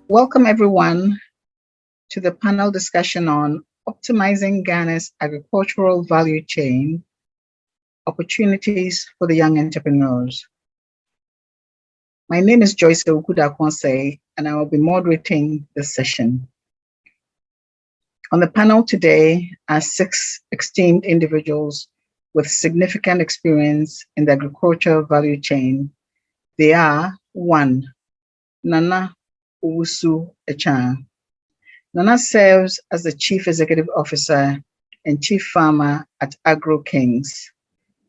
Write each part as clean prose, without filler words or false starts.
Welcome everyone to the panel discussion on optimizing Ghana's agricultural value chain, opportunities for the young entrepreneurs. My name is Joyce Okuda-Konsei, and I will be moderating this session. On the panel today are 6 esteemed individuals with significant experience in the agricultural value chain. They are 1. Nana Owusu Echan. Nana serves as the Chief Executive Officer and Chief Farmer at Agro Kings.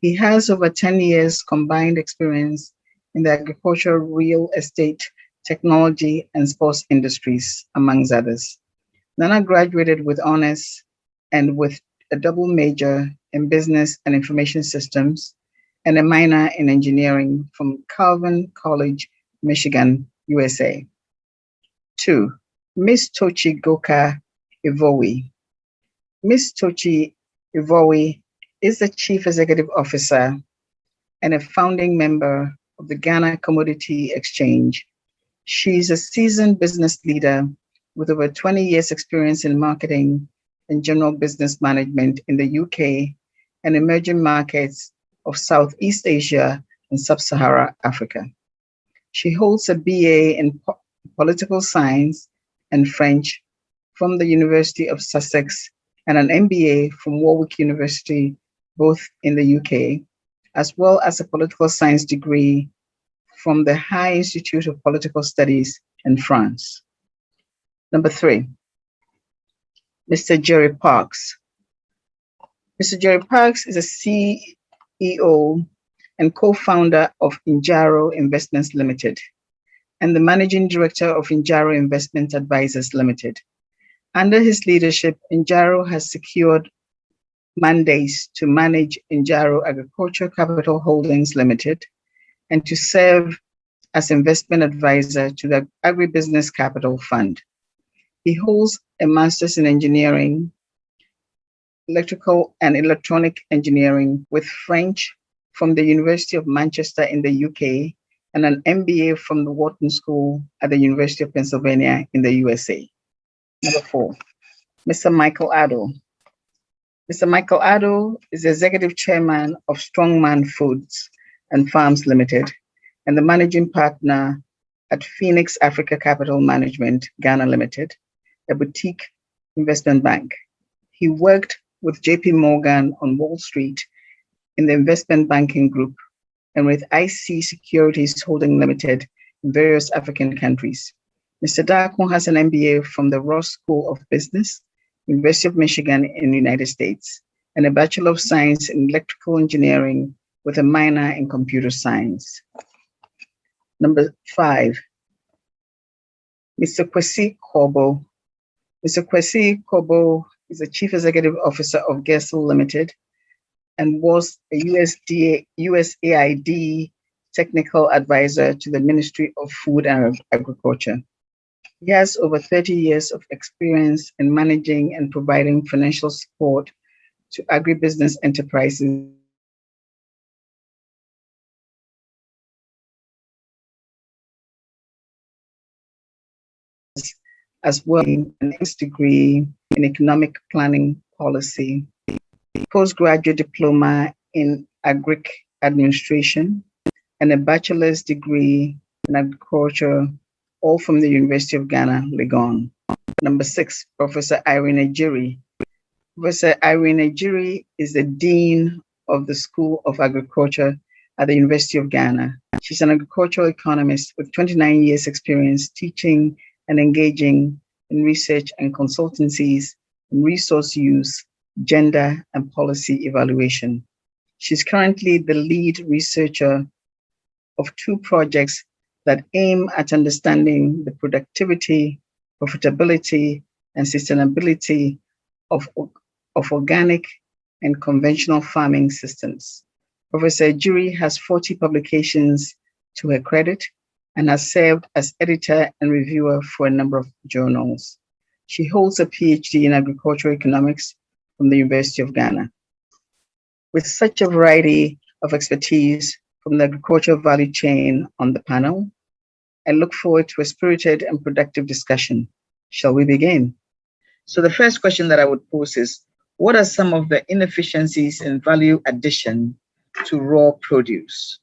He has over 10 years combined experience in the agricultural, real estate, technology, and sports industries, amongst others. Nana graduated with honors and with a double major in business and information systems and a minor in engineering from Calvin College, Michigan, USA. 2. Ms. Tochi Goka Ivowi. Ms. Tochi Ivowi is the Chief Executive Officer and a founding member of the Ghana Commodity Exchange. She is a seasoned business leader with over 20 years experience in marketing and general business management in the UK and emerging markets of Southeast Asia and Sub-Saharan Africa. She holds a BA in Political Science and French from the University of Sussex and an MBA from Warwick University, both in the UK, as well as a political science degree from the High Institute of Political Studies in France. Number 3, Mr. Jerry Parks. Mr. Jerry Parks is a CEO and co-founder of Injaro Investments Limited and the managing director of Injaro Investment Advisors Limited. Under his leadership, Injaro has secured mandates to manage Injaro Agricultural Capital Holdings Limited and to serve as investment advisor to the Agribusiness Capital Fund. He holds a master's in engineering, electrical and electronic engineering with French from the University of Manchester in the UK and an MBA from the Wharton School at the University of Pennsylvania in the USA. Number 4, Mr. Michael Addo. Mr. Michael Addo is the executive chairman of Strongman Foods and Farms Limited and the managing partner at Phoenix Africa Capital Management, Ghana Limited, a boutique investment bank. He worked with JP Morgan on Wall Street in the investment banking group and with IC Securities Holding Limited in various African countries. Mr. Darkon has an MBA from the Ross School of Business, University of Michigan in the United States, and a Bachelor of Science in Electrical Engineering with a minor in Computer Science. Number 5, Mr. Kwesi Kobo. Mr. Kwesi Kobo is the Chief Executive Officer of Gesell Limited and was a USAID technical advisor to the Ministry of Food and Agriculture. He has over 30 years of experience in managing and providing financial support to agribusiness enterprises as well as an MSc degree in economic planning policy, postgraduate diploma in agric administration, and a bachelor's degree in agriculture, all from the University of Ghana, Legon. Number 6, Professor Irene. Professor Irene Nigerie is the Dean of the School of Agriculture at the University of Ghana. She's an agricultural economist with 29 years experience teaching and engaging in research and consultancies in resource use, gender, and policy evaluation. She's currently the lead researcher of two projects that aim at understanding the productivity, profitability, and sustainability of organic and conventional farming systems. Professor Nigerie has 40 publications to her credit and has served as editor and reviewer for a number of journals. She holds a PhD in agricultural economics from the University of Ghana. With such a variety of expertise from the agricultural value chain on the panel, I look forward to a spirited and productive discussion. Shall we begin? So the first question that I would pose is, what are some of the inefficiencies in value addition to raw produce?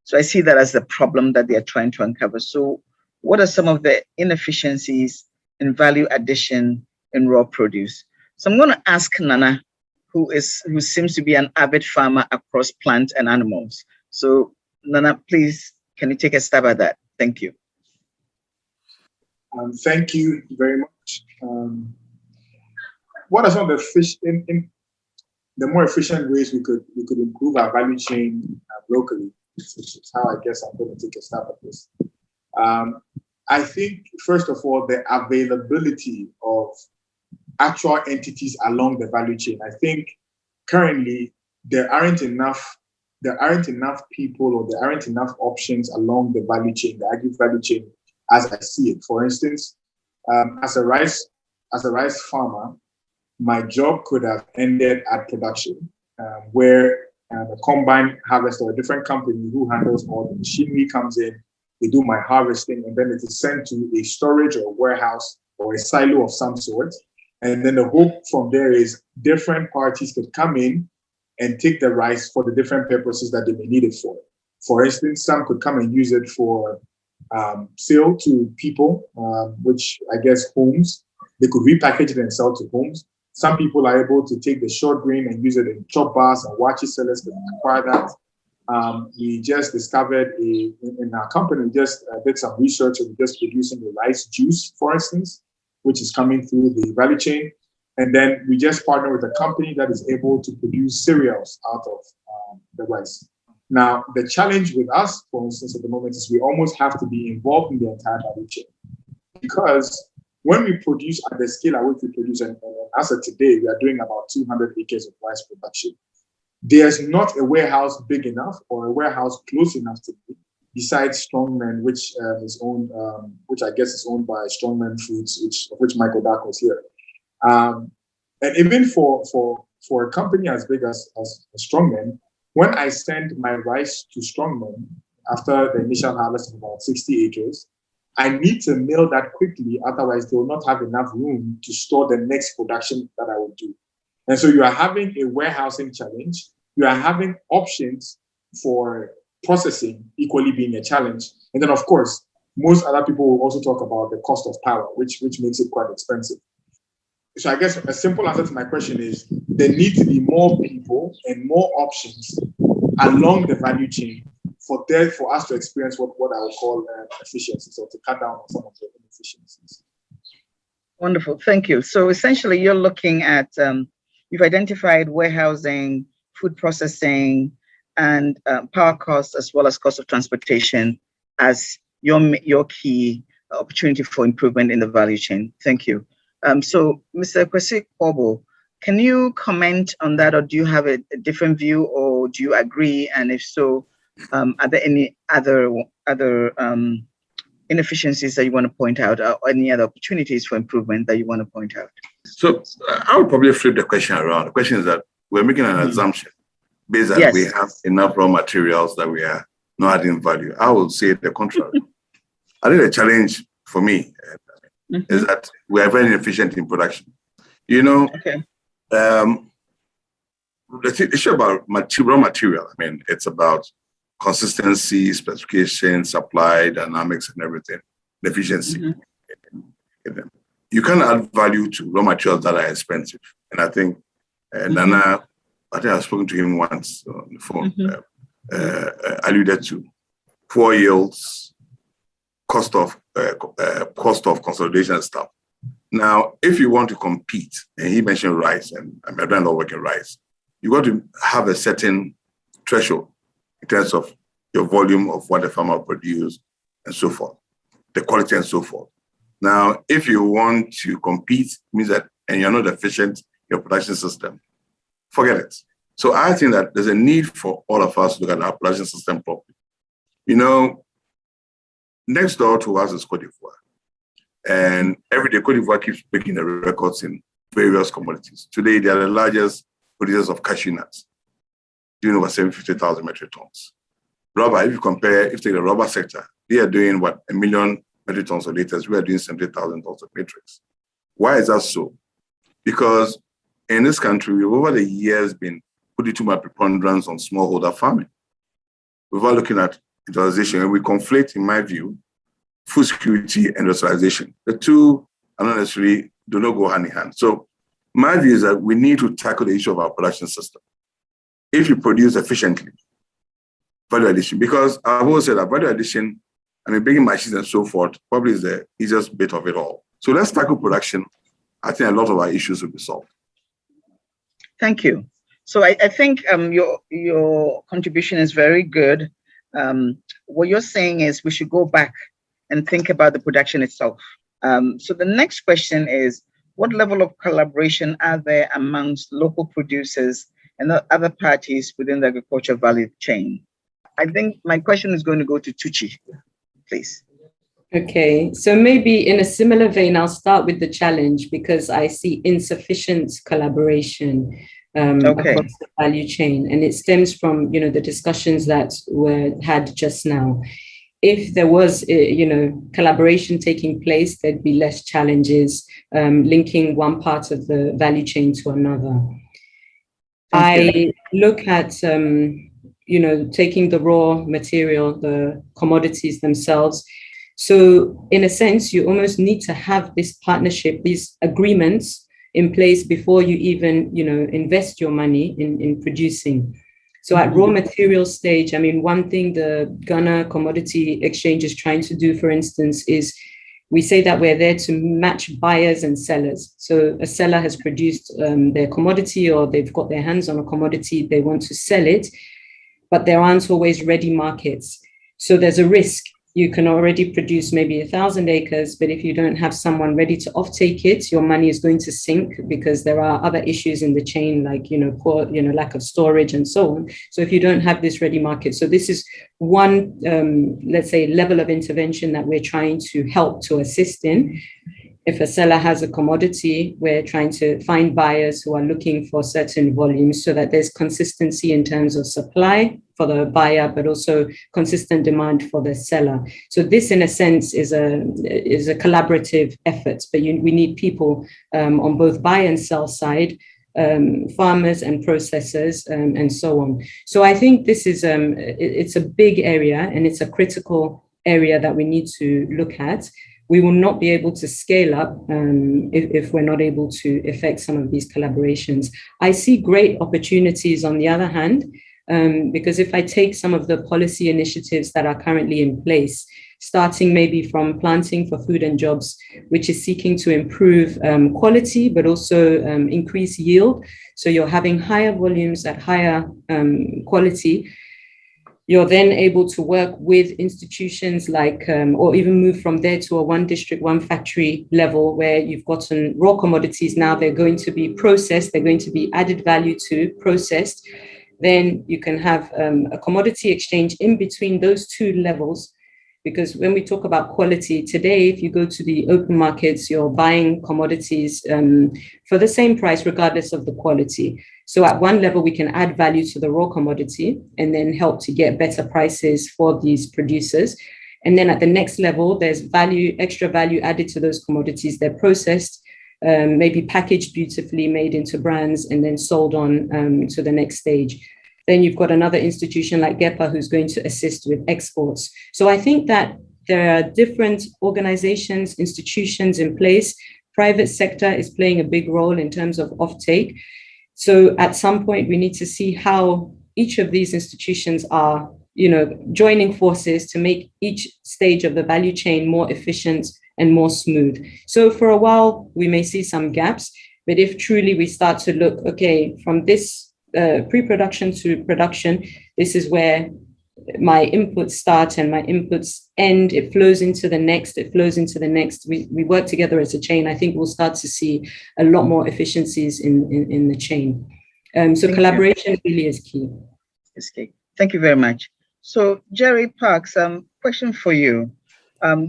So I see that as the problem that they are trying to uncover. So what are some of the inefficiencies in value addition in raw produce? So I'm going to ask Nana, who seems to be an avid farmer across plant and animals. So Nana, please, can you take a stab at that? Thank you. Thank you very much. What are some of the more efficient ways we could improve our value chain locally? Which is how I guess I'm going to take a stab at this. I think, first of all, the availability of actual entities along the value chain. I think currently there aren't enough people, or there aren't enough options along the value chain, the agri value chain, as I see it. For instance, as a rice farmer, my job could have ended at production, where a combine harvester or a different company who handles all the machinery comes in, they do my harvesting, and then it is sent to a storage or a warehouse or a silo of some sort. And then the hope from there is different parties could come in and take the rice for the different purposes that they may need it for. For instance, some could come and use it for sale to people, which I guess homes. They could repackage it and sell to homes. Some people are able to take the short grain and use it in chop bars, and wachi sellers can acquire that. We just discovered in our company, we just did some research, and we're just producing the rice juice, for instance, which is coming through the value chain. And then we just partner with a company that is able to produce cereals out of the rice. Now, the challenge with us, for instance, at the moment is we almost have to be involved in the entire value chain, because when we produce at the scale at which we produce, and as of today, we are doing about 200 acres of rice production. There's not a warehouse big enough or a warehouse close enough to me, besides Strongman, which is owned, which I guess is owned by Strongman Foods, of which Michael Dark was here. And even for a company as big as Strongman, when I send my rice to Strongman after the initial harvest of about 60 acres, I need to mill that quickly, otherwise they will not have enough room to store the next production that I will do. And so you are having a warehousing challenge. You are having options for processing equally being a challenge. And then, of course, most other people will also talk about the cost of power, which makes it quite expensive. So I guess a simple answer to my question is there need to be more people and more options along the value chain for us to experience what I would call efficiencies, or to cut down on some of the inefficiencies. Wonderful, thank you. So essentially you're looking at, you've identified warehousing, food processing, and power costs, as well as cost of transportation as your key opportunity for improvement in the value chain. Thank you. So Mr. Kwesi Kobo, can you comment on that, or do you have a different view, or do you agree? And if so, are there any other inefficiencies that you want to point out, or any other opportunities for improvement that you want to point out? So I would probably flip the question around. The question is that we're making an assumption based on we have enough raw materials that we are not adding value. I would say the contrary. I think the challenge for me is that we are very inefficient in production. You know, the issue about raw material, I mean, it's about consistency, specification, supply, dynamics, and everything, efficiency. you can add value to raw materials that are expensive. And I think Nana, I think I've spoken to him once on the phone, alluded to poor yields, cost of consolidation and stuff. Now, if you want to compete, and he mentioned rice, and I'm a brand of working rice, you got to have a certain threshold in terms of your volume of what the farmer produce and so forth, the quality and so forth. Now, if you want to compete, means that, and you're not efficient in your production system, forget it. So I think that there's a need for all of us to look at our production system properly. You know, next door to us is Cote d'Ivoire. And every day, Cote d'Ivoire keeps breaking the records in various commodities. Today, they are the largest producers of cashew nuts, doing over 750,000 metric tons. Rubber, if you compare, if you take the rubber sector, they are doing what, 1 million metric tons of latest, we are doing 70,000 tons of matrix. Why is that so? Because in this country, we've over the years been putting too much preponderance on smallholder farming. Without looking at industrialization, and we conflate, in my view, food security and industrialization. The two are not necessarily, do not go hand in hand. So my view is that we need to tackle the issue of our production system. If you produce efficiently, value addition, because I've always said that value addition, bringing machines and so forth, probably is the easiest bit of it all. So let's tackle production. I think a lot of our issues will be solved. Thank you. So I think your contribution is very good. What you're saying is we should go back and think about the production itself. So the next question is, what level of collaboration are there amongst local producers and other parties within the agriculture value chain? I think my question is going to go to Tucci, please. Okay, so maybe in a similar vein, I'll start with the challenge because I see insufficient collaboration across the value chain, and it stems from the discussions that were had just now. If there was collaboration taking place, there'd be less challenges linking one part of the value chain to another. I look at taking the raw material, the commodities themselves. So in a sense, you almost need to have this partnership, these agreements in place before you even, invest your money in producing. So at raw material stage, one thing the Ghana Commodity Exchange is trying to do, for instance, is we say that we're there to match buyers and sellers. So a seller has produced their commodity, or they've got their hands on a commodity, they want to sell it, but there aren't always ready markets. So there's a risk. You can already produce maybe 1,000 acres, but if you don't have someone ready to offtake it, your money is going to sink because there are other issues in the chain, like poor, lack of storage and so on. So if you don't have this ready market, so this is one, let's say, level of intervention that we're trying to help to assist in. If a seller has a commodity, we're trying to find buyers who are looking for certain volumes so that there's consistency in terms of supply for the buyer, but also consistent demand for the seller. So this, in a sense, is a collaborative effort, but we need people on both buy and sell side, farmers and processors, and so on. So I think this is it's a big area, and it's a critical area that we need to look at. We will not be able to scale up if we're not able to effect some of these collaborations. I see great opportunities on the other hand, because if I take some of the policy initiatives that are currently in place, starting maybe from Planting for Food and Jobs, which is seeking to improve quality, but also increase yield. So you're having higher volumes at higher quality. You're then able to work with institutions like, or even move from there to a one district, one factory level where you've gotten raw commodities. Now they're going to be processed, they're going to be added value to, processed. Then you can have a commodity exchange in between those two levels. Because when we talk about quality today, if you go to the open markets, you're buying commodities for the same price, regardless of the quality. So at one level, we can add value to the raw commodity and then help to get better prices for these producers. And then at the next level, there's value, extra value added to those commodities. They're processed, maybe packaged beautifully, made into brands, and then sold on to the next stage. Then you've got another institution like GEPA who's going to assist with exports. So I think that there are different organizations, institutions in place, Private sector is playing a big role in terms of offtake. So at some point, we need to see how each of these institutions are, joining forces to make each stage of the value chain more efficient and more smooth. So for a while, we may see some gaps, but if truly we start to look, okay, from this pre-production to production, this is where my inputs start and my inputs end, it flows into the next, we work together as a chain. I think we'll start to see a lot more efficiencies in the chain. So collaboration really is key. Thank you very much. So Jerry Parks, question for you.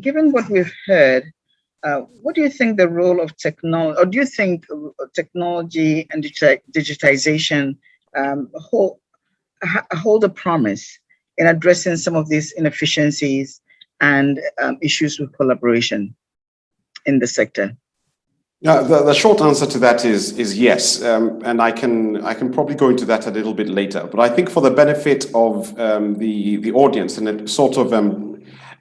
Given what we've heard, what do you think the role of technology, or do you think technology and digitization hold a promise in addressing some of these inefficiencies and issues with collaboration in the sector? Yeah, the short answer to that is yes, and I can probably go into that a little bit later. But I think for the benefit of the audience, and it sort of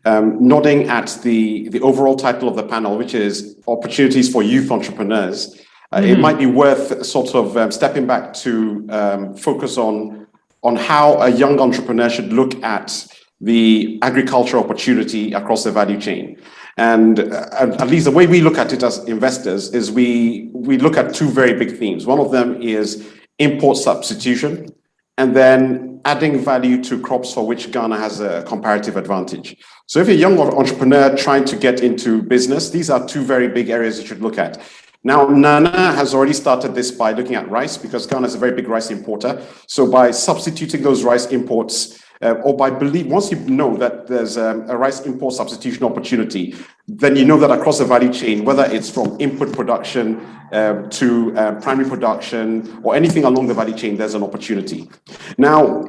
nodding at the overall title of the panel, which is Opportunities for Youth Entrepreneurs, it might be worth sort of stepping back to focus on how a young entrepreneur should look at the agricultural opportunity across the value chain. And at least the way we look at it as investors is we look at two very big themes. One of them is import substitution, and then adding value to crops for which Ghana has a comparative advantage. So if you're a young entrepreneur trying to get into business, these are two very big areas you should look at. Now, Nana has already started this by looking at rice, because Ghana is a very big rice importer. So by substituting those rice imports, once you know that there's a rice import substitution opportunity, then you know that across the value chain, whether it's from input production to primary production or anything along the value chain, there's an opportunity. Now,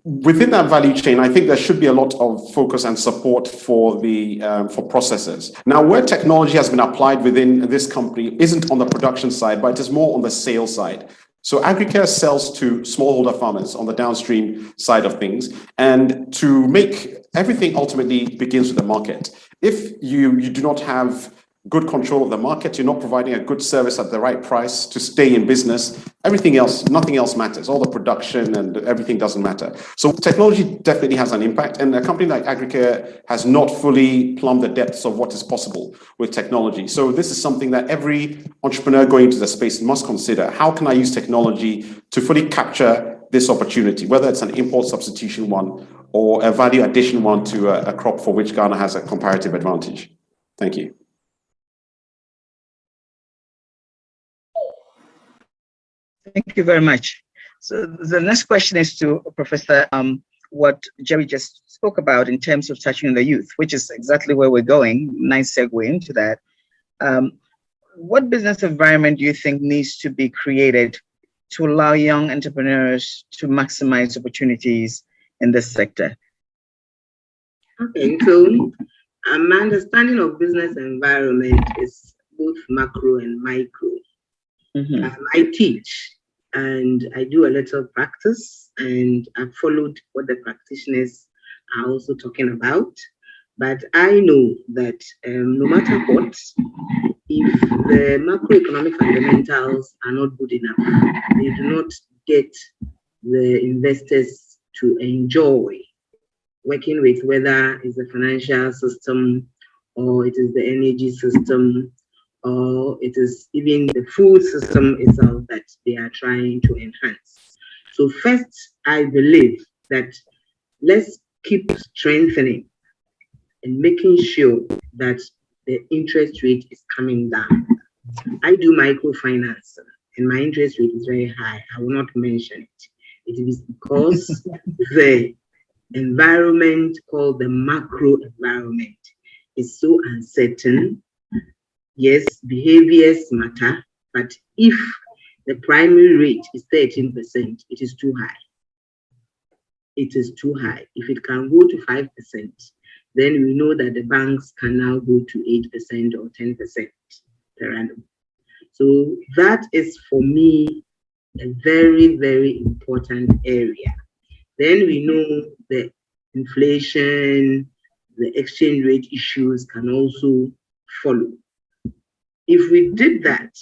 within that value chain, I think there should be a lot of focus and support for processors. Now, where technology has been applied within this company isn't on the production side, but it is more on the sales side. So Agricare sells to smallholder farmers on the downstream side of things, and to make everything ultimately begins with the market. If you do not have good control of the market, you're not providing a good service at the right price to stay in business, nothing else matters. All the production and everything doesn't matter. So technology definitely has an impact, and a company like Agricare has not fully plumbed the depths of what is possible with technology. So this is something that every entrepreneur going into the space must consider. How can I use technology to fully capture this opportunity, whether it's an import substitution one or a value addition one to a crop for which Ghana has a comparative advantage? Thank you. Thank you very much. So the next question is to Professor, what Jerry just spoke about in terms of touching on the youth, which is exactly where we're going. Nice segue into that. What business environment do you think needs to be created to allow young entrepreneurs to maximize opportunities in this sector? Okay, so my understanding of business environment is both macro and micro. I teach and I do a little practice, and I've followed what the practitioners are also talking about. But I know that no matter what, if the macroeconomic fundamentals are not good enough, they do not get the investors to enjoy working with, whether it's the financial system or it is the energy system, or it is even the food system itself that they are trying to enhance. So first, I believe that let's keep strengthening and making sure that the interest rate is coming down. I do microfinance and my interest rate is very high. I will not mention it. It is because the environment called the macro environment is so uncertain. Yes, behaviors matter, but if the primary rate is 13%, it is too high. It is too high. If it can go to 5%, then we know that the banks can now go to 8% or 10% per annum. So that is for me a very, very important area. Then we know the inflation, the exchange rate issues can also follow. If we did that,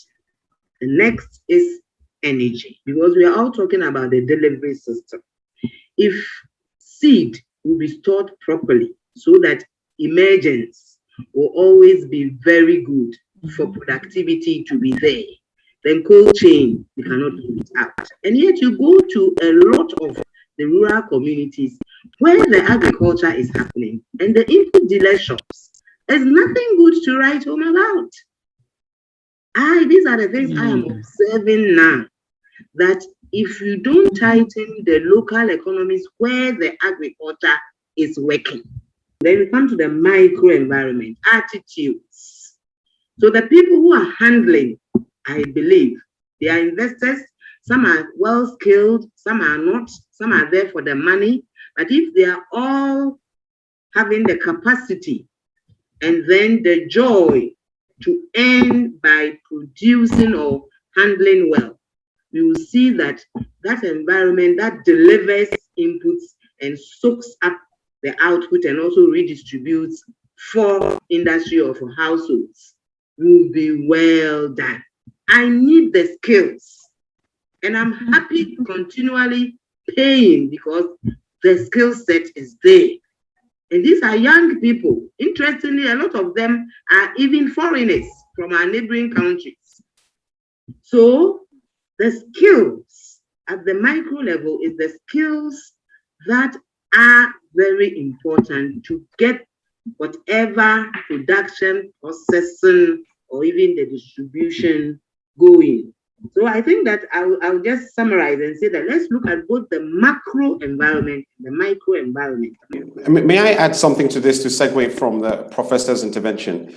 the next is energy, because we are all talking about the delivery system. If seed will be stored properly so that emergence will always be very good for productivity to be there, then cold chain, we cannot leave it out. And yet you go to a lot of the rural communities where the agriculture is happening and the input dealer shops, there's nothing good to write home about. These are the things I am observing now, that if you don't tighten the local economies where the agriculture is working, then we come to the micro environment, attitudes. So the people who are handling, I believe, they are investors, some are well skilled, some are not, some are there for the money, but if they are all having the capacity and then the joy to earn by producing or handling well, we will see that that environment that delivers inputs and soaks up the output and also redistributes for industry or for households will be well done. I need the skills, and I'm happy continually paying because the skill set is there. And these are young people. Interestingly, a lot of them are even foreigners from our neighboring countries. So the skills at the micro level is the skills that are very important to get whatever production, processing, or even the distribution going. So I think that I'll just summarize and say that let's look at both the macro environment and the micro environment. May I add something to this to segue from the professor's intervention?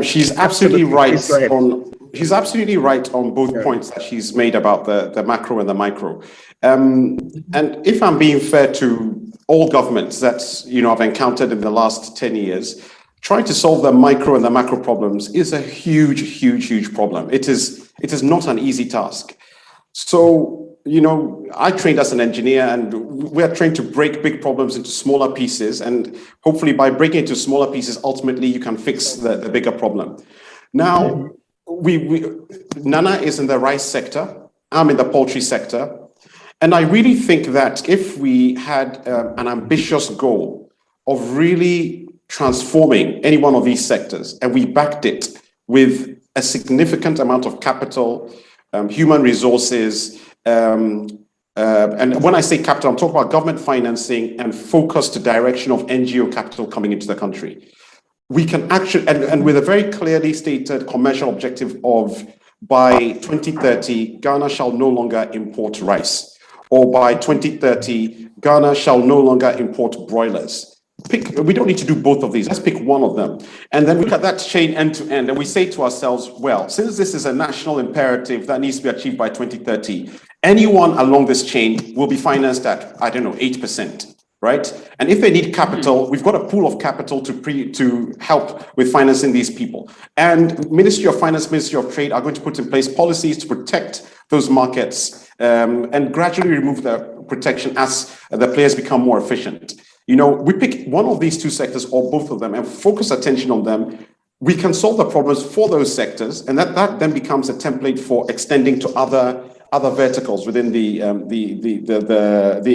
She's absolutely right on. She's absolutely right on both points that she's made about the macro and the micro. And if I'm being fair to all governments that I've encountered in the last 10 years, trying to solve the micro and the macro problems is a huge problem. It is not an easy task. So, I trained as an engineer, and we're trained to break big problems into smaller pieces. And hopefully by breaking into smaller pieces, ultimately you can fix the bigger problem. Now, Nana is in the rice sector. I'm in the poultry sector. And I really think that if we had an ambitious goal of really transforming any one of these sectors, and we backed it with a significant amount of capital, human resources, and when I say capital, I'm talking about government financing and focused direction of NGO capital coming into the country. We can actually, and with a very clearly stated commercial objective of by 2030, Ghana shall no longer import rice, or by 2030, Ghana shall no longer import broilers. We don't need to do both of these. Let's pick one of them. And then we look at that chain end to end, and we say to ourselves, well, since this is a national imperative that needs to be achieved by 2030, anyone along this chain will be financed at, 8%, right? And if they need capital, we've got a pool of capital to help with financing these people. And Ministry of Finance, Ministry of Trade are going to put in place policies to protect those markets and gradually remove the protection as the players become more efficient. We pick one of these two sectors or both of them and focus attention on them. We can solve the problems for those sectors, and that then becomes a template for extending to other verticals within the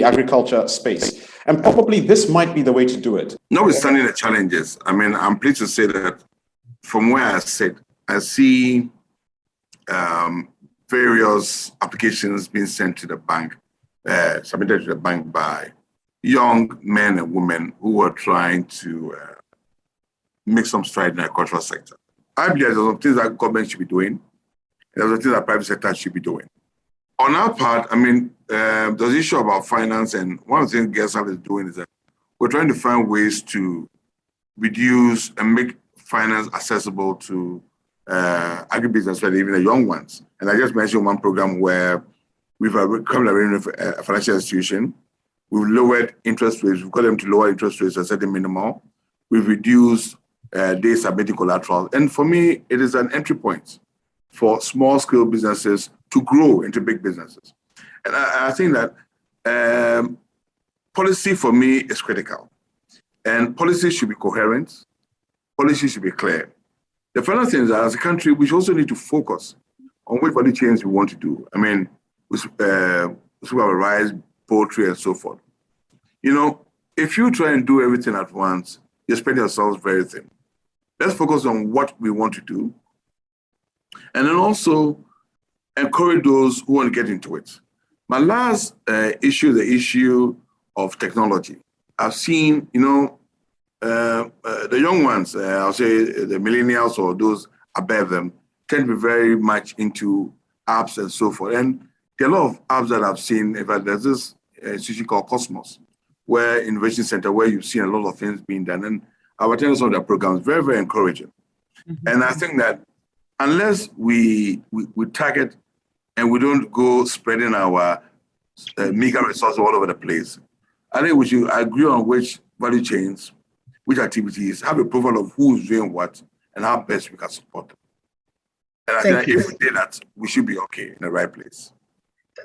agriculture space. And probably this might be the way to do it. Notwithstanding the challenges, I'm pleased to say that from where I sit, I see various applications being sent to the bank, submitted to the bank by young men and women who are trying to make some stride in the agricultural sector. I believe there's some things that government should be doing, and there's some things that private sector should be doing. On our part, there's an issue about finance, and one of the things GESAP is doing is that we're trying to find ways to reduce and make finance accessible to agribusiness, even the young ones. And I just mentioned one program where we've come with a financial institution. We've lowered interest rates. We've got them to lower interest rates at certain minimal. We've reduced days submitting collateral. And for me, it is an entry point for small-scale businesses to grow into big businesses. And I think that policy for me is critical. And policy should be coherent. Policy should be clear. The final thing is that as a country, we also need to focus on what value chains we want to do. I mean, we speak about rice, poultry, and so forth. If you try and do everything at once, you're spreading yourselves very thin. Let's focus on what we want to do, and then also encourage those who want to get into it. My last issue, the issue of technology. I've seen, the young ones, I'll say the millennials or those above them, tend to be very much into apps and so forth. And there are a lot of apps that I've seen. In fact, there's this institution called Cosmos, where Innovation Center, where you've seen a lot of things being done. And I've attended some of their programs, very, very encouraging. Mm-hmm. And I think that unless we target and we don't go spreading our meager resources all over the place, I think we should agree on which value chains, which activities, have a profile of who's doing what and how best we can support them. And I think if we did that, we should be okay in the right place.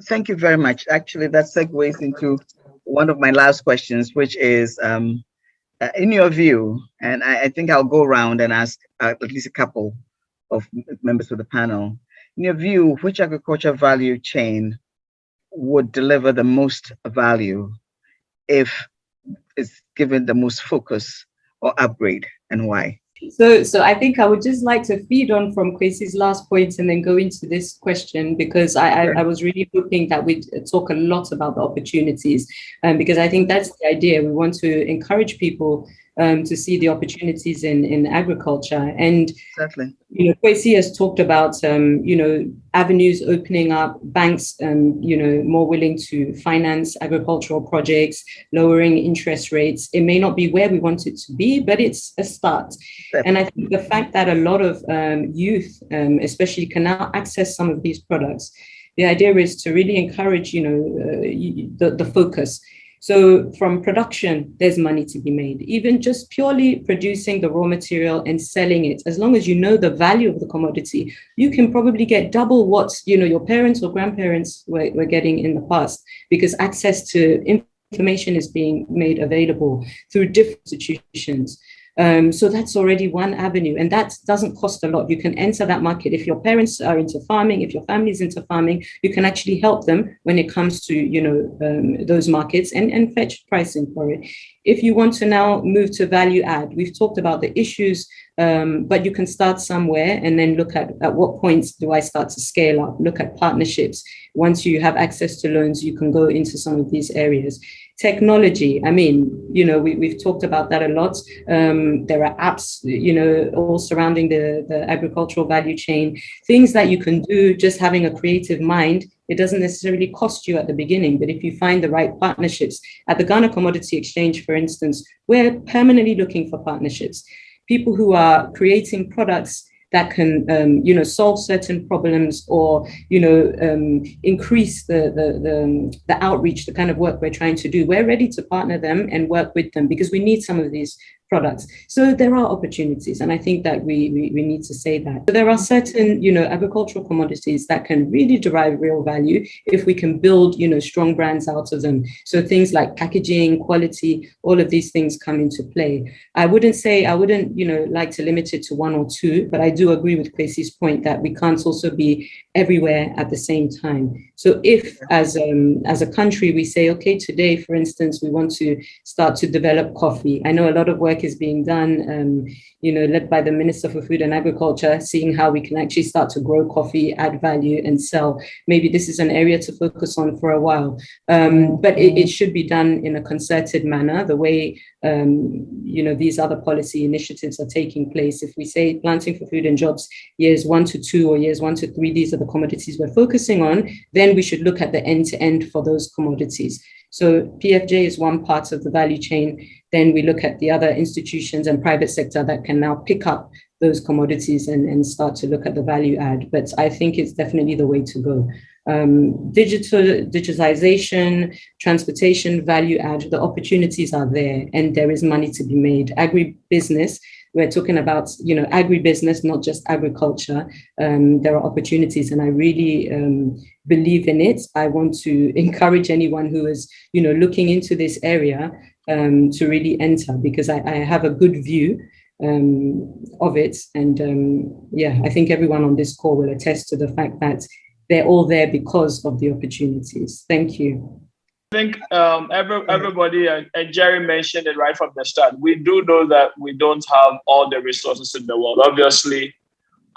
Thank you very much. Actually, that segues into one of my last questions, which is, in your view, and I think I'll go around and ask at least a couple of members of the panel, in your view, which agriculture value chain would deliver the most value if it's given the most focus or upgrade, and why? So I think I would just like to feed on from Kwesi's last point and then go into this question, because I was really hoping that we'd talk a lot about the opportunities, because I think that's the idea. We want to encourage people to see the opportunities in agriculture. And exactly. Kwesi has talked about avenues opening up, banks more willing to finance agricultural projects, lowering interest rates. It may not be where we want it to be, but it's a start. Definitely. And I think the fact that a lot of youth especially can now access some of these products, the idea is to really encourage the focus. So from production, there's money to be made. Even just purely producing the raw material and selling it, as long as you know the value of the commodity, you can probably get double what your parents or grandparents were getting in the past, because access to information is being made available through different institutions. So that's already one avenue, and that doesn't cost a lot. You can enter that market. If your parents are into farming, if your family is into farming, you can actually help them when it comes to those markets and fetch pricing for it. If you want to now move to value add, we've talked about the issues, but you can start somewhere and then look at what points do I start to scale up, look at partnerships. Once you have access to loans, you can go into some of these areas. Technology, I mean, we've talked about that a lot. There are apps, all surrounding the agricultural value chain, things that you can do just having a creative mind. It doesn't necessarily cost you at the beginning, but if you find the right partnerships, at the Ghana Commodity Exchange, for instance, we're permanently looking for partnerships. People who are creating products that can, solve certain problems or, increase the outreach, the kind of work we're trying to do. We're ready to partner them and work with them because we need some of these products. So there are opportunities, and I think that we need to say that. So there are certain, agricultural commodities that can really derive real value if we can build, strong brands out of them. So things like packaging, quality, all of these things come into play. I wouldn't like to limit it to one or two, but I do agree with Kwesi's point that we can't also be everywhere at the same time. So if as a country we say, okay, today, for instance, we want to start to develop coffee. I know a lot of work is being done, led by the Minister for Food and Agriculture, seeing how we can actually start to grow coffee, add value and sell. Maybe this is an area to focus on for a while, but it should be done in a concerted manner, the way these other policy initiatives are taking place. If we say planting for food and jobs, years 1 to 2 or years 1 to 3, these are the commodities we're focusing on, then we should look at the end-to-end for those commodities. So PFJ is one part of the value chain. Then we look at the other institutions and private sector that can now pick up those commodities and start to look at the value add. But I think it's definitely the way to go. Digitization, transportation, value add, the opportunities are there and there is money to be made. Agribusiness, we're talking about, agribusiness, not just agriculture. There are opportunities and I really believe in it. I want to encourage anyone who is, looking into this area to really enter, because I have a good view. of it. And yeah, I think everyone on this call will attest to the fact that they're all there because of the opportunities. Thank you. I think everybody, and Jerry mentioned it right from the start, we do know that we don't have all the resources in the world. Obviously,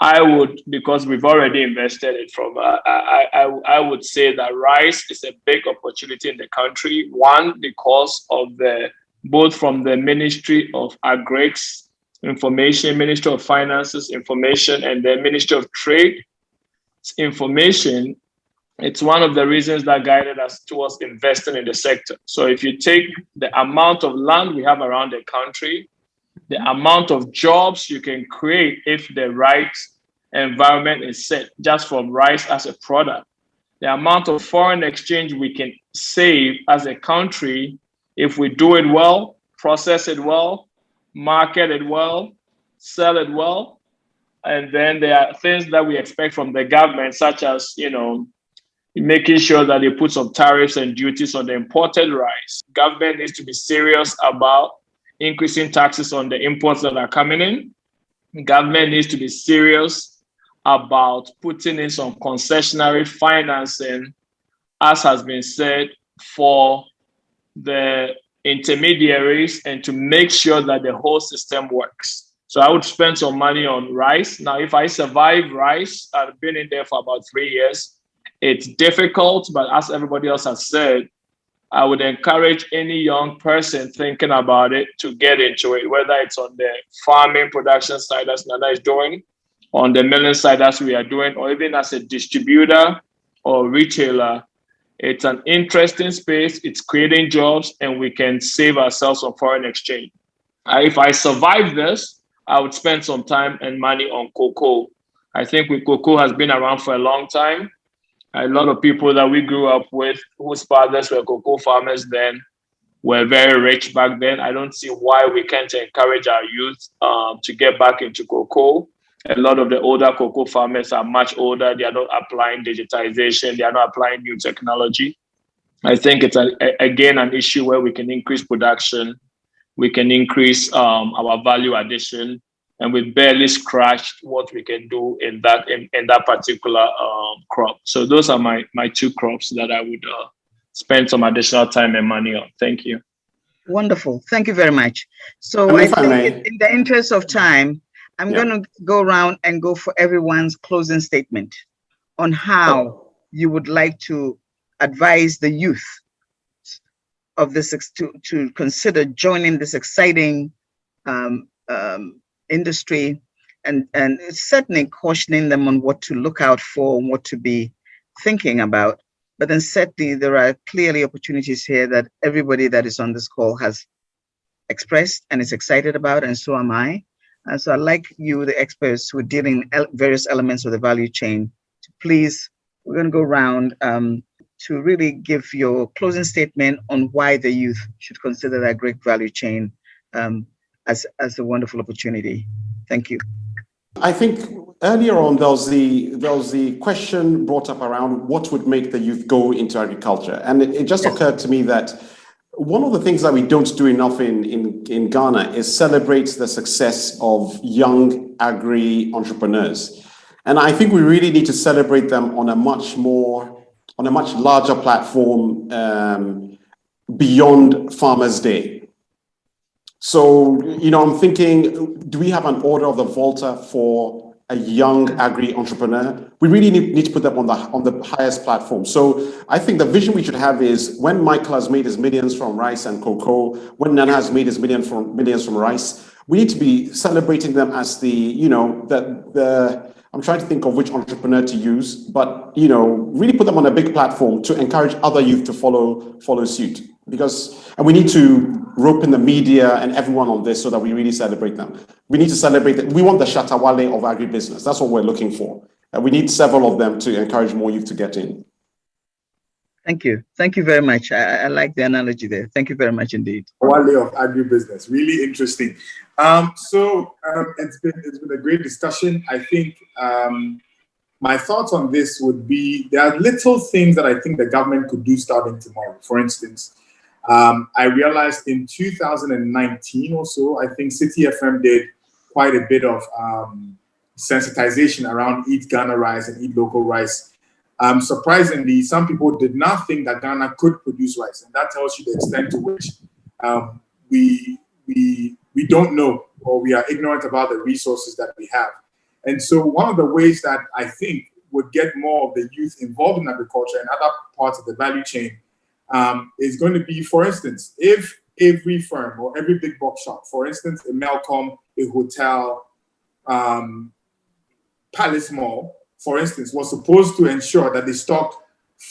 I would, because we've already invested it from, I would say that rice is a big opportunity in the country. One, because of both from the Ministry of Agrics, Information, Ministry of Finances, Information, and the Ministry of Trade, Information. It's one of the reasons that guided us towards investing in the sector. So if you take the amount of land we have around the country, the amount of jobs you can create if the right environment is set just from rice as a product, the amount of foreign exchange we can save as a country if we do it well, process it well, market it well, sell it well. And then there are things that we expect from the government, such as, making sure that they put some tariffs and duties on the imported rice. Government needs to be serious about increasing taxes on the imports that are coming in. Government needs to be serious about putting in some concessionary financing, as has been said, for the intermediaries and to make sure that the whole system works. So I would spend some money on rice. Now, if I survive rice, I've been in there for about 3 years. It's difficult, but as everybody else has said, I would encourage any young person thinking about it to get into it, whether it's on the farming production side, as Nana is doing, on the milling side, as we are doing, or even as a distributor or retailer. It's an interesting space. It's creating jobs, and we can save ourselves on foreign exchange. If I survive this, I would spend some time and money on cocoa. I think cocoa has been around for a long time. A lot of people that we grew up with, whose fathers were cocoa farmers then, were very rich back then. I don't see why we can't encourage our youth to get back into cocoa. A lot of the older cocoa farmers are much older. They are not applying digitization. They are not applying new technology. I think it's, again, an issue where we can increase production. We can increase our value addition. And we barely scratched what we can do in that particular crop. So those are my two crops that I would spend some additional time and money on. Thank you. Wonderful. Thank you very much. So I think in the interest of time, I'm going to go around and go for everyone's closing statement on how you would like to advise the youth of this to consider joining this exciting industry, and certainly cautioning them on what to look out for and what to be thinking about. But then certainly there are clearly opportunities here that everybody that is on this call has expressed and is excited about, and so am I. And so I'd like you, the experts who are dealing various elements of the value chain, to please, we're going to go around to really give your closing statement on why the youth should consider that great value chain as a wonderful opportunity. Thank you. I think earlier on there was the question brought up around what would make the youth go into agriculture, and it just occurred to me that one of the things that we don't do enough in Ghana is celebrate the success of young agri entrepreneurs, and I think we really need to celebrate them on a much larger platform beyond Farmers' Day. So, I'm thinking, do we have an order of the Volta for a young agri entrepreneur? We really need to put them on the highest platform. So I think the vision we should have is when Michael has made his millions from rice and cocoa, when Nana has made his millions from rice, we need to be celebrating them as I'm trying to think of which entrepreneur to use, but really put them on a big platform to encourage other youth to follow suit. And we need to rope in the media and everyone on this so that we really celebrate them. We need to celebrate that. We want the Shatawale of agribusiness. That's what we're looking for. And we need several of them to encourage more youth to get in. Thank you. Thank you very much. I like the analogy there. Thank you very much indeed. Wale of agribusiness. Really interesting. It's been a great discussion. I think my thoughts on this would be there are little things that I think the government could do starting tomorrow. For instance, I realized in 2019 or so, I think City FM did quite a bit of sensitization around eat Ghana rice and eat local rice. Surprisingly, some people did not think that Ghana could produce rice, and that tells you the extent to which we don't know, or we are ignorant about the resources that we have. And so one of the ways that I think would get more of the youth involved in agriculture and other parts of the value chain is going to be, for instance, if every firm or every big box shop, for instance, a Melcom, a hotel, Palace Mall, for instance, was supposed to ensure that they stocked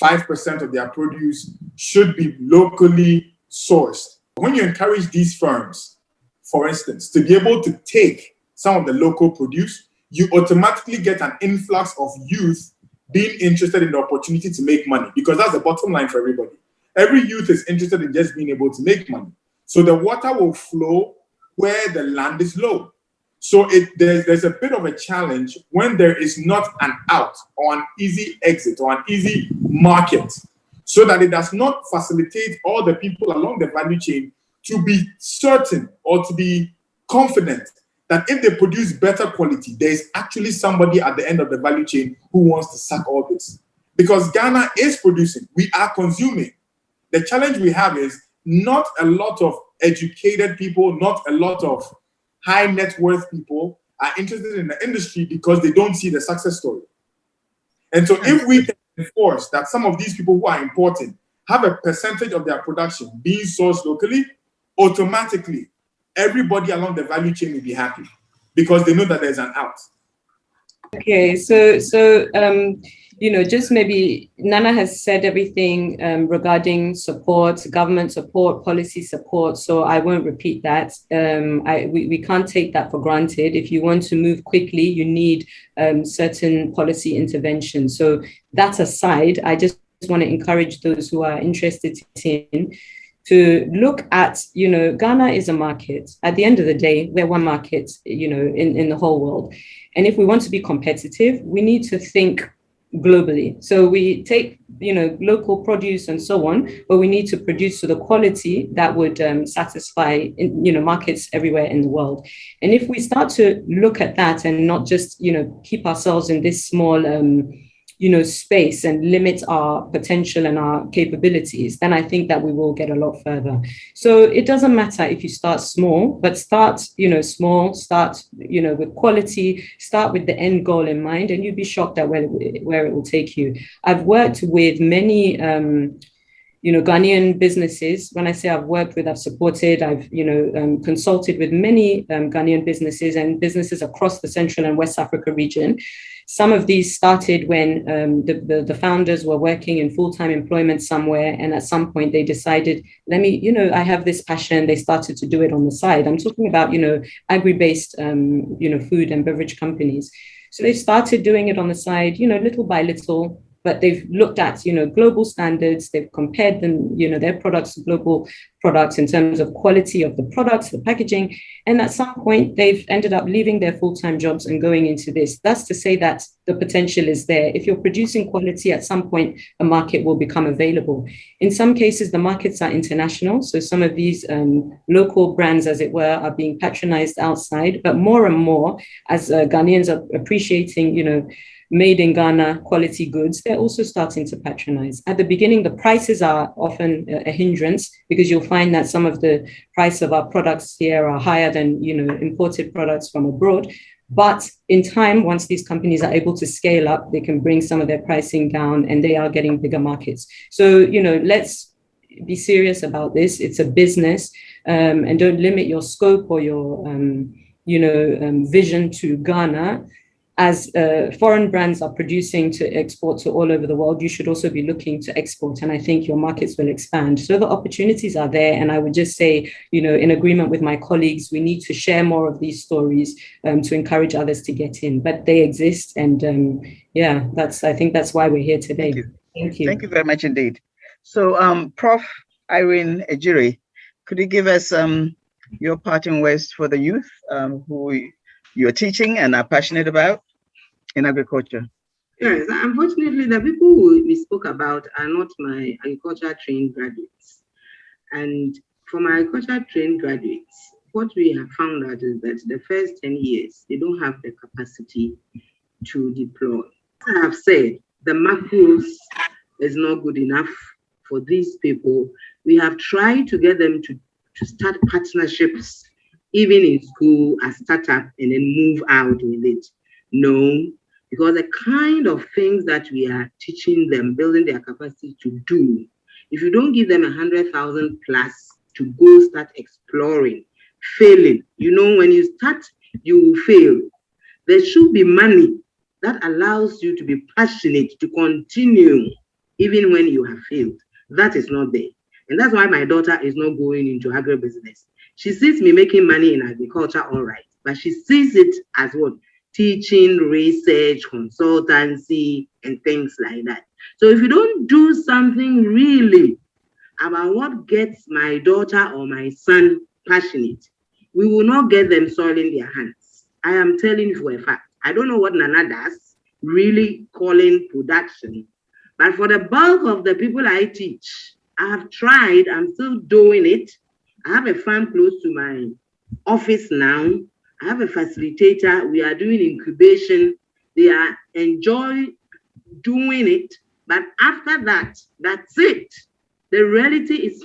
5% of their produce should be locally sourced. When you encourage these firms, for instance, to be able to take some of the local produce, you automatically get an influx of youth being interested in the opportunity to make money, because that's the bottom line for everybody. Every youth is interested in just being able to make money. So the water will flow where the land is low. So there's a bit of a challenge when there is not an out or an easy exit or an easy market, so that it does not facilitate all the people along the value chain to be certain or to be confident that if they produce better quality, there is actually somebody at the end of the value chain who wants to suck all this. Because Ghana is producing, we are consuming. The challenge we have is not a lot of educated people, not a lot of high net worth people are interested in the industry because they don't see the success story. And so if we can enforce that some of these people who are importing have a percentage of their production being sourced locally, automatically everybody along the value chain will be happy because they know that there's an out. Okay, so just maybe Nana has said everything regarding support, government support, policy support. So I won't repeat that. We can't take that for granted. If you want to move quickly, you need certain policy intervention. So that aside, I just want to encourage those who are interested to look at, Ghana is a market. At the end of the day, we're one market, in the whole world. And if we want to be competitive, we need to think globally. So we take, local produce and so on, but we need to produce to the quality that would satisfy, markets everywhere in the world. And if we start to look at that and not just, keep ourselves in this small, space and limit our potential and our capabilities, then I think that we will get a lot further. So it doesn't matter if you start small, but start, small, start, with quality, start with the end goal in mind, and you'd be shocked at where it will take you. I've worked with many, Ghanaian businesses. When I say I've worked with, I've supported, I've, consulted with many Ghanaian businesses and businesses across the Central and West Africa region. Some of these started when the founders were working in full-time employment somewhere, and at some point they decided, I have this passion. They started to do it on the side. I'm talking about, agri-based, food and beverage companies. So they started doing it on the side, little by little. But they've looked at, global standards. They've compared them, their products to global products in terms of quality of the products, the packaging. And at some point, they've ended up leaving their full-time jobs and going into this. That's to say that the potential is there. If you're producing quality, at some point, a market will become available. In some cases, the markets are international. So some of these local brands, as it were, are being patronized outside. But more and more, as Ghanaians are appreciating, made in Ghana quality goods, they're also starting to patronize. At the beginning, the prices are often a hindrance because you'll find that some of the price of our products here are higher than, imported products from abroad. But in time, once these companies are able to scale up, they can bring some of their pricing down and they are getting bigger markets. So, let's be serious about this. It's a business, and don't limit your scope or your, vision to Ghana. As foreign brands are producing to export to all over the world, you should also be looking to export. And I think your markets will expand. So the opportunities are there. And I would just say, in agreement with my colleagues, we need to share more of these stories to encourage others to get in. But they exist. And I think that's why we're here today. Thank you. Thank you very much indeed. So Prof. Irene Ejiri, could you give us your parting words for the youth who you're teaching and are passionate about in agriculture? Yes, unfortunately, the people who we spoke about are not my agriculture trained graduates. And for my agriculture trained graduates, what we have found out is that the first 10 years, they don't have the capacity to deploy. As I have said, the macros is not good enough for these people. We have tried to get them to start partnerships, even in school, as startup, and then move out with it. No, because the kind of things that we are teaching them, building their capacity to do, if you don't give them 100,000 plus to go start exploring, failing, when you start, you will fail. There should be money that allows you to be passionate to continue even when you have failed. That is not there. And that's why my daughter is not going into agribusiness. She sees me making money in agriculture, all right, but she sees it as what? Teaching, research, consultancy, and things like that. So if you don't do something really about what gets my daughter or my son passionate, we will not get them soiling their hands. I am telling you for a fact. I don't know what Nana does, really calling production. But for the bulk of the people I teach, I have tried, I'm still doing it. I have a farm close to my office now. I have a facilitator. We are doing incubation. They are enjoying doing it. But after that, that's it. The reality is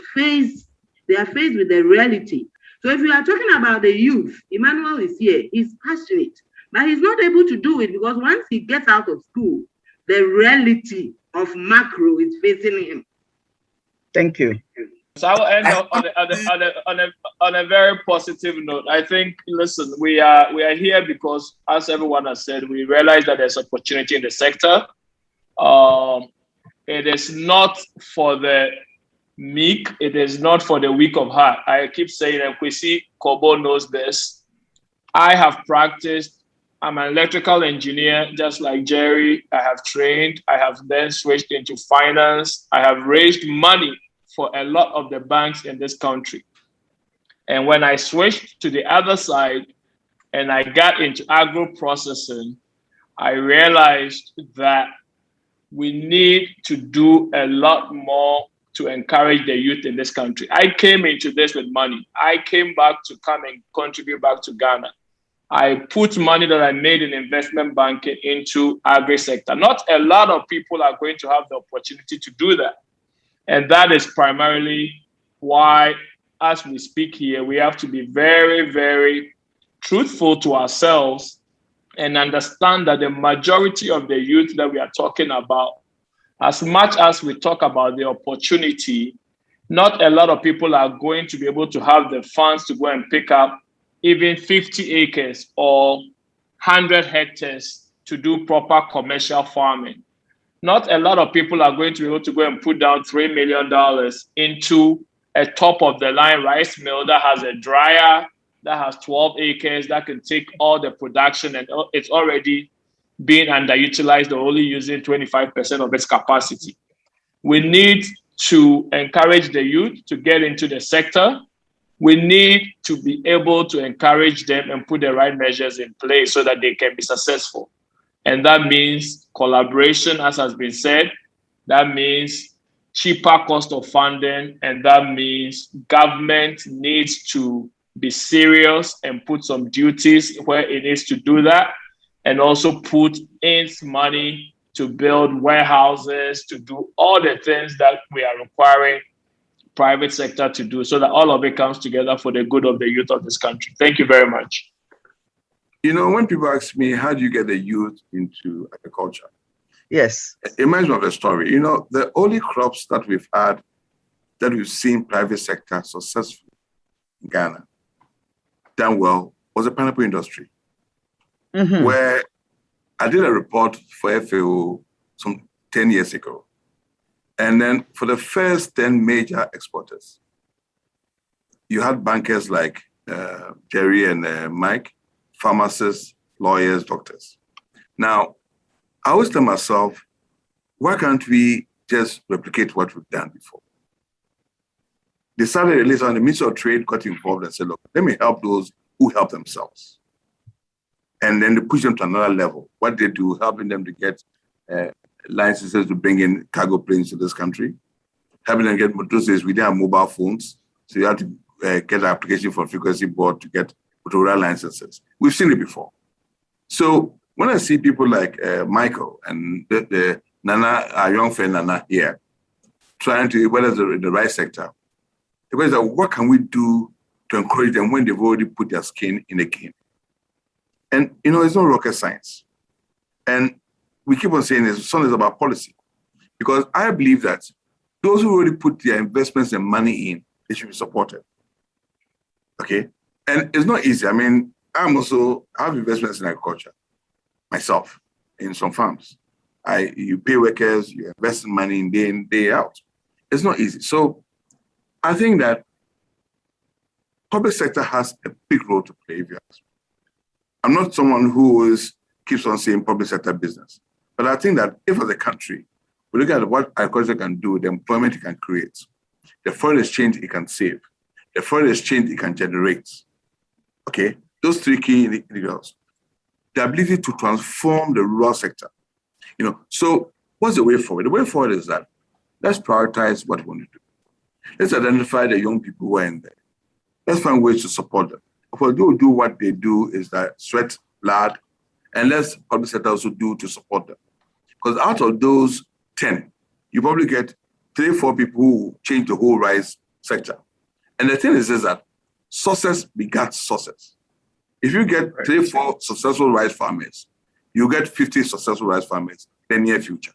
they are faced with the reality. So if you are talking about the youth, Emmanuel is here. He's passionate, but he's not able to do it because once he gets out of school, the reality of macro is facing him. Thank you. So I will end up on a very positive note. I think, listen, we are here because, as everyone has said, we realize that there's opportunity in the sector. It is not for the meek. It is not for the weak of heart. I keep saying, and Kwesi Kobo knows this. I have practiced. I'm an electrical engineer, just like Jerry. I have trained. I have then switched into finance. I have raised money for a lot of the banks in this country. And when I switched to the other side and I got into agro processing, I realized that we need to do a lot more to encourage the youth in this country. I came into this with money. I came back to come and contribute back to Ghana. I put money that I made in investment banking into agri sector. Not a lot of people are going to have the opportunity to do that. And that is primarily why, as we speak here, we have to be very, very truthful to ourselves and understand that the majority of the youth that we are talking about, as much as we talk about the opportunity, not a lot of people are going to be able to have the funds to go and pick up even 50 acres or 100 hectares to do proper commercial farming. Not a lot of people are going to be able to go and put down $3 million into a top-of-the-line rice mill that has a dryer, that has 12 acres, that can take all the production, and it's already being underutilized or only using 25% of its capacity. We need to encourage the youth to get into the sector. We need to be able to encourage them and put the right measures in place so that they can be successful. And that means collaboration, as has been said. That means cheaper cost of funding. And that means government needs to be serious and put some duties where it needs to do that. And also put in money to build warehouses, to do all the things that we are requiring private sector to do, so that all of it comes together for the good of the youth of this country. Thank you very much. When people ask me, how do you get the youth into agriculture? Yes. It reminds me of a story. The only crops that we've had, that we've seen private sector successful in Ghana done well, was the pineapple industry. Mm-hmm. Where I did a report for FAO some 10 years ago. And then for the first 10 major exporters, you had bankers like Jerry and Mike, pharmacists, lawyers, doctors. Now, I always tell myself, why can't we just replicate what we've done before? They started release on the Ministry of Trade got involved and said, look, let me help those who help themselves. And then they push them to another level. What they do, helping them to get licenses to bring in cargo planes to this country, helping them get those days we didn't have mobile phones, so you have to get an application for frequency board to get rural licenses. We've seen it before. So when I see people like Michael and the Nana, our young friend Nana here, trying to, whether it's in the right sector, the question is, what can we do to encourage them when they've already put their skin in the game? And, it's not rocket science. And we keep on saying this, something about policy. Because I believe that those who already put their investments and money in, they should be supported. Okay? And it's not easy. I mean, I have investments in agriculture myself in some farms. You pay workers, you invest in money day in, day out. It's not easy. So I think that public sector has a big role to play. I'm not someone who keeps on saying public sector business, but I think that if as a country, we look at what agriculture can do, the employment it can create, the foreign exchange it can save, the foreign exchange it can generate, okay? Those three key indicators. The ability to transform the rural sector. So what's the way forward? The way forward is that let's prioritize what we want to do. Let's identify the young people who are in there. Let's find ways to support them. If we do what they do is that sweat blood, and let's public sector also do to support them. Because out of those 10, you probably get 3 or 4 people who change the whole rice sector. And the thing is that success begets success. If you get 3 or 4 successful rice farmers, you get 50 successful rice farmers in the near future.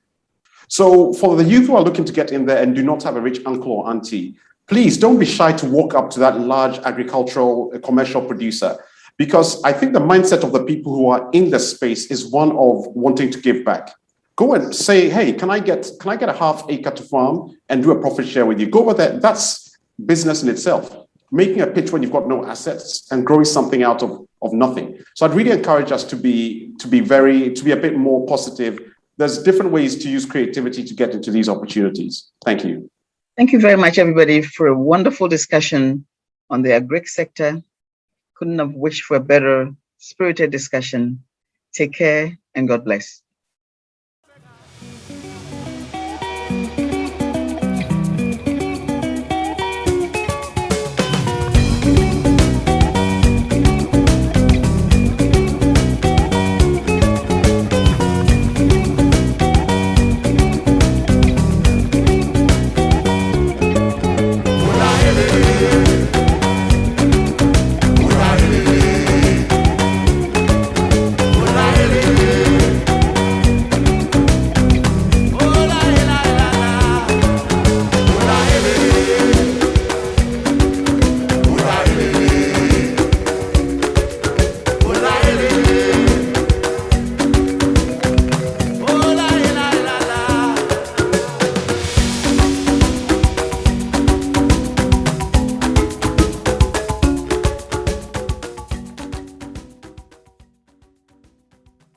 So for the youth who are looking to get in there and do not have a rich uncle or auntie, please don't be shy to walk up to that large agricultural commercial producer, because I think the mindset of the people who are in the space is one of wanting to give back. Go and say, hey, can I get a half acre to farm and do a profit share with you? Go over there. That's business in itself. Making a pitch when you've got no assets and growing something out of nothing. So I'd really encourage us to be a bit more positive. There's different ways to use creativity to get into these opportunities. Thank you. Thank you very much, everybody, for a wonderful discussion on the agri sector. Couldn't have wished for a better spirited discussion. Take care and God bless.